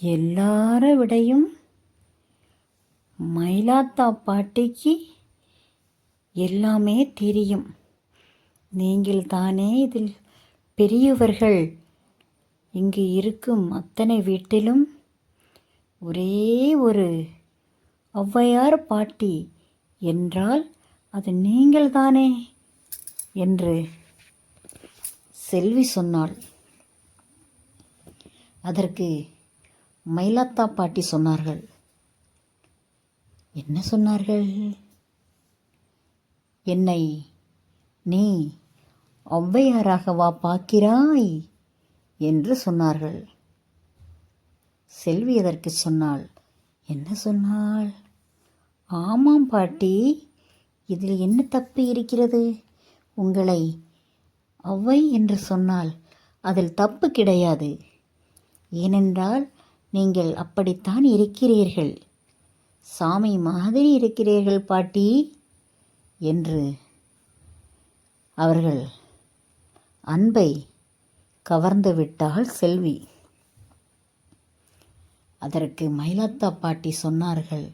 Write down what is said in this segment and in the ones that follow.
எல்லாரை விடையும் மயிலாத்தா பாட்டிக்கு எல்லாமே தெரியும். நீங்கள் தானே இதில் பெரியவர்கள். இங்கு இருக்கும் அத்தனை வீட்டிலும் ஒரே ஒரு ஔவையார் பாட்டி என்றால் அது நீங்கள் தானே என்று செல்வி சொன்னாள். அதற்கு மயிலாத்தா பாட்டி சொன்னார்கள். என்ன சொன்னார்கள்? என்னை நீ ஔவையாராகவா பார்க்கிறாய் என்று சொன்னார்கள். செல்வி அதற்கு சொன்னாள். என்ன சொன்னாள்? ஆமாம் பாட்டி, இதில் என்ன தப்பு இருக்கிறது? உங்களை ஔவை என்று சொன்னால் அதில் தப்பு கிடையாது. ஏனென்றால் நீங்கள் அப்படித்தான் இருக்கிறீர்கள், சாமி மாதிரி இருக்கிறீர்கள் பாட்டி என்று அவர்கள் அன்பை கவர்ந்து விட்டாள் செல்வி. அதற்கு மயிலாத்தா பாட்டி சொன்னார்கள்.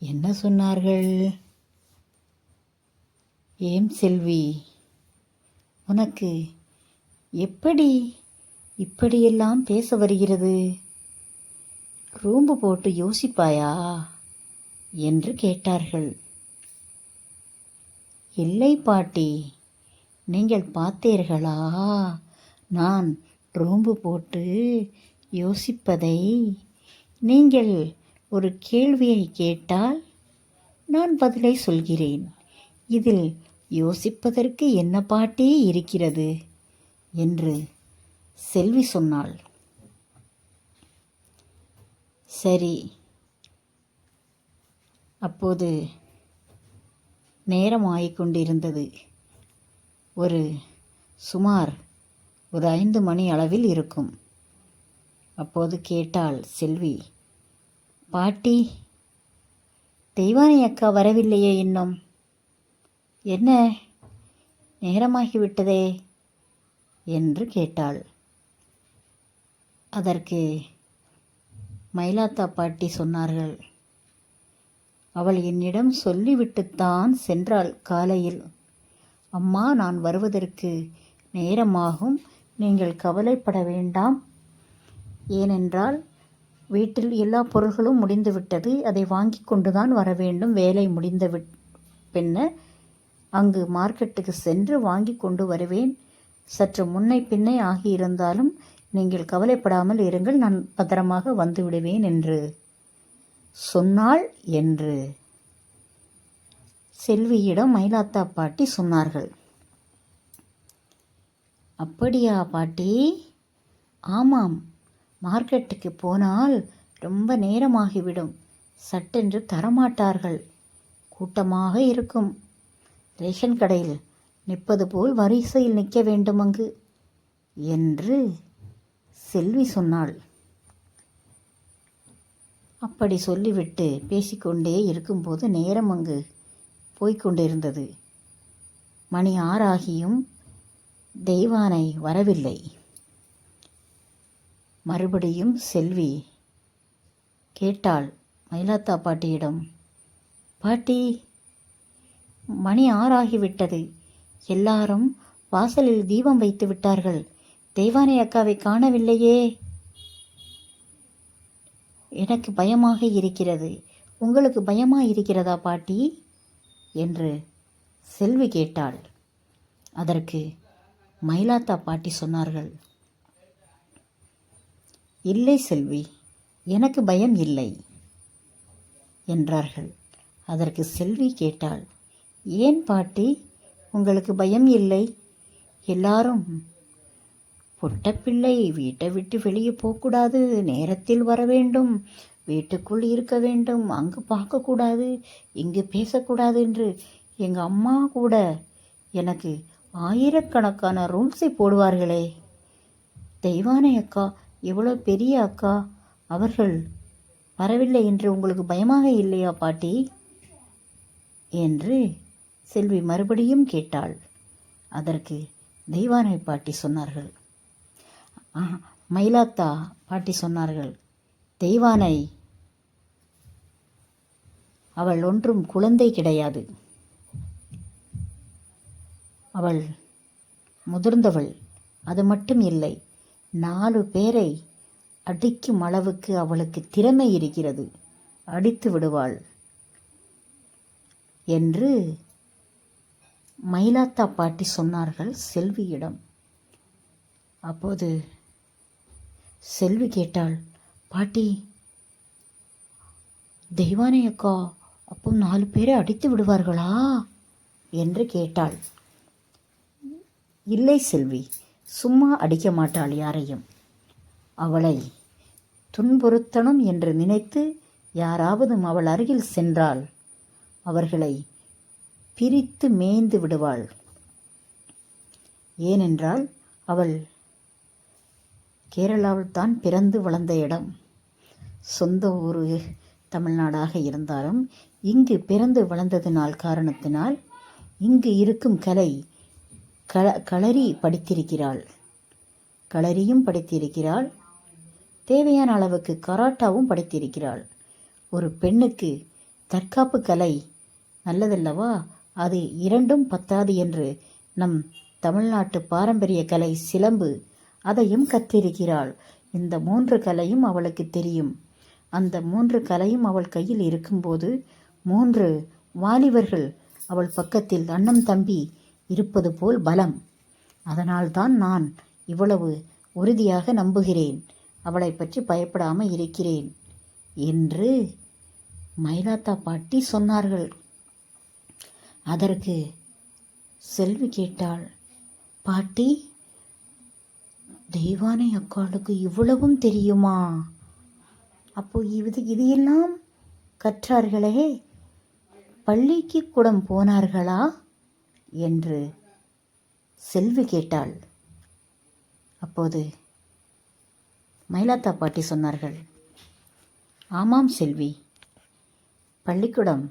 என்ன சொன்னார்கள்? ஏம் செல்வி, உனக்கு எப்படி இப்படியெல்லாம் பேச வருகிறது? ரூம்பு போட்டு யோசிப்பாயா என்று கேட்டார்கள். இல்லை பாட்டி, நீங்கள் பார்த்தீர்களா நான் ரூம்பு போட்டு யோசிப்பதை? நீங்கள் ஒரு கேள்வியை கேட்டால் நான் பதிலை சொல்கிறேன். இதில் யோசிப்பதற்கு என்ன பாட்டி இருக்கிறது என்று செல்வி சொன்னாள். சரி, அப்போது நேரம் ஆகிக்கொண்டிருந்தது. சுமார் ஒரு 5 மணி அளவில் இருக்கும். அப்போது கேட்டாள் செல்வி. பாட்டி, தெய்வானை அக்கா வரவில்லையே இன்னும்? என்ன, நேரமாகிவிட்டதே என்று கேட்டாள். அதற்கு மயிலாத்தா பாட்டி சொன்னார்கள். அவள் என்னிடம் சொல்லிவிட்டுத்தான் சென்றாள் காலையில். அம்மா, நான் வருவதற்கு நேரமாகும், நீங்கள் கவலைப்பட வேண்டாம். ஏனென்றால் வீட்டில் எல்லா பொருள்களும் முடிந்துவிட்டது, அதை வாங்கி கொண்டுதான் வர வேண்டும். வேலை முடிந்த பின்ன அங்கு மார்க்கெட்டுக்கு சென்று வாங்கி கொண்டு வருவேன். சற்று முன்னை பின்னை ஆகியிருந்தாலும் நீங்கள் கவலைப்படாமல் இருங்கள், நான் பத்திரமாக வந்து விடுவேன் என்று சொன்னாள் என்று செல்வியிடம் மயிலாத்தா பாட்டி சொன்னார்கள். அப்படியா பாட்டி? ஆமாம், மார்க்கெட்டுக்கு போனால் ரொம்ப நேரமாகிவிடும், சட்டென்று தரமாட்டார்கள், கூட்டமாக இருக்கும். ரேஷன் கடையில் நிற்பது போல் வரிசையில் நிற்க வேண்டும் அங்கு என்று செல்வி சொன்னாள். அப்படி சொல்லிவிட்டு பேசிக்கொண்டே இருக்கும்போது நேரம் அங்கு போய்கொண்டிருந்தது. மணி 6 ஆகியும் தெய்வானை வரவில்லை. மறுபடியும் செல்வி கேட்டாள் மயிலாத்தா பாட்டியிடம். பாட்டி, மணி 6 ஆகிவிட்டது, எல்லாரும் வாசலில் தீபம் வைத்து விட்டார்கள், தெய்வானை அக்காவை காணவில்லையே. எனக்கு பயமாக இருக்கிறது, உங்களுக்கு பயமாக இருக்கிறதா பாட்டி என்று செல்வி கேட்டாள். அதற்கு மயிலாத்தா பாட்டி சொன்னார்கள். இல்லை செல்வி, எனக்கு பயம் இல்லை என்றார்கள். அதற்கு செல்வி கேட்டாள். ஏன் பாட்டி உங்களுக்கு பயம் இல்லை? எல்லாரும் பொட்டப்பிள்ளை வீட்டை விட்டு வெளியே போகக்கூடாது, நேரத்தில் வர வேண்டும், வீட்டுக்குள் இருக்க வேண்டும், அங்கு பார்க்கக்கூடாது, இங்கு பேசக்கூடாது என்று எங்கள் அம்மா கூட எனக்கு ஆயிரக்கணக்கான ரூல்ஸை போடுவார்களே. தெய்வானை அக்கா எவ்வளோ பெரிய அக்கா, அவர்கள் வரவில்லை என்று உங்களுக்கு பயமாக இல்லையா பாட்டி என்று செல்வி மறுபடியும் கேட்டாள். அதற்கு தெய்வானை பாட்டி சொன்னார்கள். மயிலாத்தா பாட்டி சொன்னார்கள். தெய்வானை அவள் ஒன்றும் குழந்தை கிடையாது. அவள் முதிர்ந்தவள். அது மட்டும் இல்லை, 4 பேரை அடிக்கும் அளவுக்கு அவளுக்கு திறமை இருக்கிறது. அடித்து விடுவாள் என்று மயிலாத்தா பாட்டி சொன்னார்கள் செல்வியிடம். அப்போது செல்வி கேட்டாள், பாட்டி, தெய்வானை அக்கா அப்போ 4 பேரை அடித்து விடுவார்களா என்று கேட்டாள். இல்லை செல்வி, சும்மா அடிக்க மாட்டாள் யாரையும். அவளை துன்புறுத்தணும் என்று நினைத்து யாராவது அவள் அருகில் சென்றால் அவர்களை பிரித்து மேய்ந்து விடுவாள். ஏனென்றால் அவள் கேரளாவில் தான் பிறந்து வளர்ந்த இடம். சொந்த ஊர் தமிழ்நாடாக இருந்தாலும் இங்கு பிறந்து வளர்ந்ததினால் காரணத்தினால் இங்கு இருக்கும் கலை களரி படித்திருக்கிறாள். களரியும் படித்திருக்கிறாள். தேவையான அளவுக்கு கராட்டாவும் படித்திருக்கிறாள். ஒரு பெண்ணுக்கு தற்காப்பு கலை நல்லதல்லவா? அது 2ம் பத்தாது என்று நம் தமிழ்நாட்டு பாரம்பரிய கலை சிலம்பு, அதையும் கற்றிருக்கிறாள். இந்த 3 கலையும் அவளுக்கு தெரியும். அந்த 3 கலையும் அவள் கையில் இருக்கும்போது 3 வாலிபர்கள் அவள் பக்கத்தில் அண்ணன் தம்பி இருப்பது போல் பலம். அதனால்தான் நான் இவ்வளவு உறுதியாக நம்புகிறேன், அவளை பற்றி பயப்படாமல் இருக்கிறேன் என்று மயிலாத்தா பாட்டி சொன்னார்கள். அதற்கு செல்வி கேட்டாள், பாட்டி, தெய்வானை அக்காளுக்கு இவ்வளவும் தெரியுமா? அப்போ இது எல்லாம் கற்றார்களே, பள்ளிக்கு கூட போனார்களா என்று செல்வி கேட்டாள். அப்போது மயிலாத்தா பாட்டி சொன்னார்கள், ஆமாம் செல்வி, பள்ளிக்கூடம்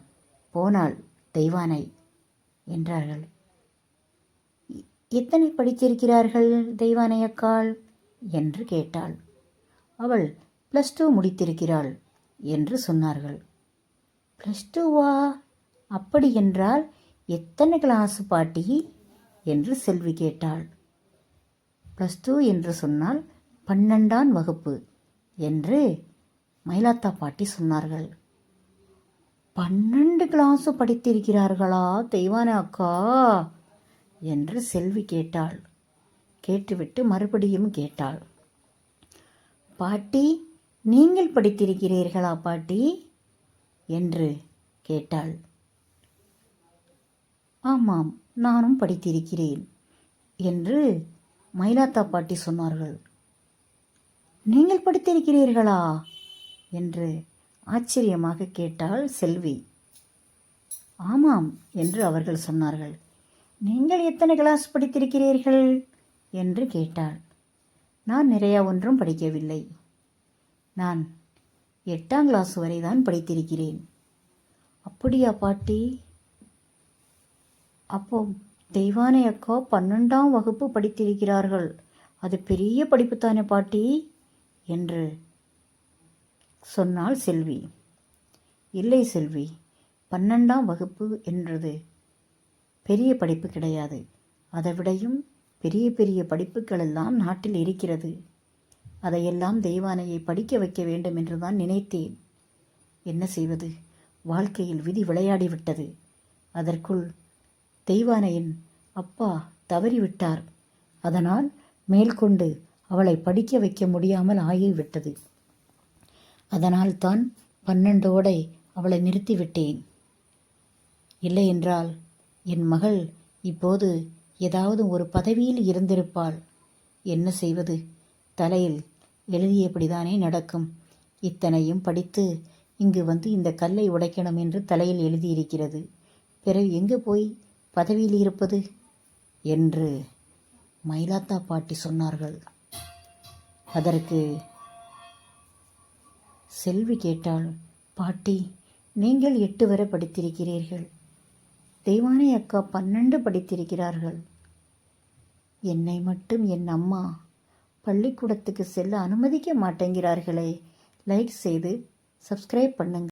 போனாள் தெய்வானை என்றார்கள். எத்தனை படித்திருக்கிறார்கள் தெய்வானை அக்காள் என்று கேட்டாள். அவள் +2 முடித்திருக்கிறாள் என்று சொன்னார்கள். +2வா? அப்படி என்றால் எத்தனை கிளாஸ் பாட்டி என்று செல்வி கேட்டாள். +2 என்று சொன்னால் 12ஆம் வகுப்பு என்று மயிலாத்தா பாட்டி சொன்னார்கள். 12 கிளாஸு படித்திருக்கிறார்களா தெய்வானை அக்கா என்று செல்வி கேட்டாள். கேட்டுவிட்டு மறுபடியும் கேட்டாள், பாட்டி, நீங்கள் படித்திருக்கிறீர்களா பாட்டி என்று கேட்டாள். ஆமாம், நானும் படித்திருக்கிறேன் என்று மயிலாத்தா பாட்டி சொன்னார்கள். நீங்கள் படித்திருக்கிறீர்களா என்று ஆச்சரியமாக கேட்டாள் செல்வி. ஆமாம் என்று அவர்கள் சொன்னார்கள். நீங்கள் எத்தனை கிளாஸ் படித்திருக்கிறீர்கள் என்று கேட்டாள். நான் நிறையா ஒன்றும் படிக்கவில்லை, நான் 8ஆம் கிளாஸ் வரை தான் படித்திருக்கிறேன். அப்படியா பாட்டி? அப்போ தெய்வானை அக்கா 12ஆம் வகுப்பு படித்திருக்கிறார்கள், அது பெரிய படிப்புத்தானே பாட்டி என்று சொன்னாள் செல்வி. இல்லை செல்வி, 12ஆம் வகுப்பு என்றது பெரிய படிப்பு கிடையாது. அதை விடையும் பெரிய பெரிய படிப்புகளெல்லாம் நாட்டில் இருக்கிறது. அதையெல்லாம் தெய்வானையை படிக்க வைக்க வேண்டும் என்று தான் நினைத்தேன். என்ன செய்வது, வாழ்க்கையில் விதி விளையாடிவிட்டது. அதற்குள் தெய்வானையின் அப்பா தவறிவிட்டார். அதனால் மேற்கொண்டு அவளை படிக்க வைக்க முடியாமல் ஆகிவிட்டது. அதனால்தான் 12ஓடை அவளை நிறுத்திவிட்டேன். இல்லை என்றால் என் மகள் இப்போது ஏதாவது ஒரு பதவியில் இருந்திருப்பாள். என்ன செய்வது, தலையில் எழுதியபடிதானே நடக்கும். இத்தனையும் படித்து இங்கு வந்து இந்த கல்லை உடைக்கணும் என்று தலையில் எழுதியிருக்கிறது. பிறகு எங்கு போய் பதவியில் இருப்பது என்று மயிலாத்தா பாட்டி சொன்னார்கள். அதற்கு செல்வி கேட்டாள், பாட்டி, நீங்கள் 8 வரை படித்திருக்கிறீர்கள், தெய்வானை அக்கா 12 படித்திருக்கிறார்கள். என்னை மட்டும் என் அம்மா பள்ளிக்கூடத்துக்கு செல்ல அனுமதிக்க மாட்டேங்கிறார்களே, லைக் செய்து சப்ஸ்கிரைப் பண்ணுங்கள்.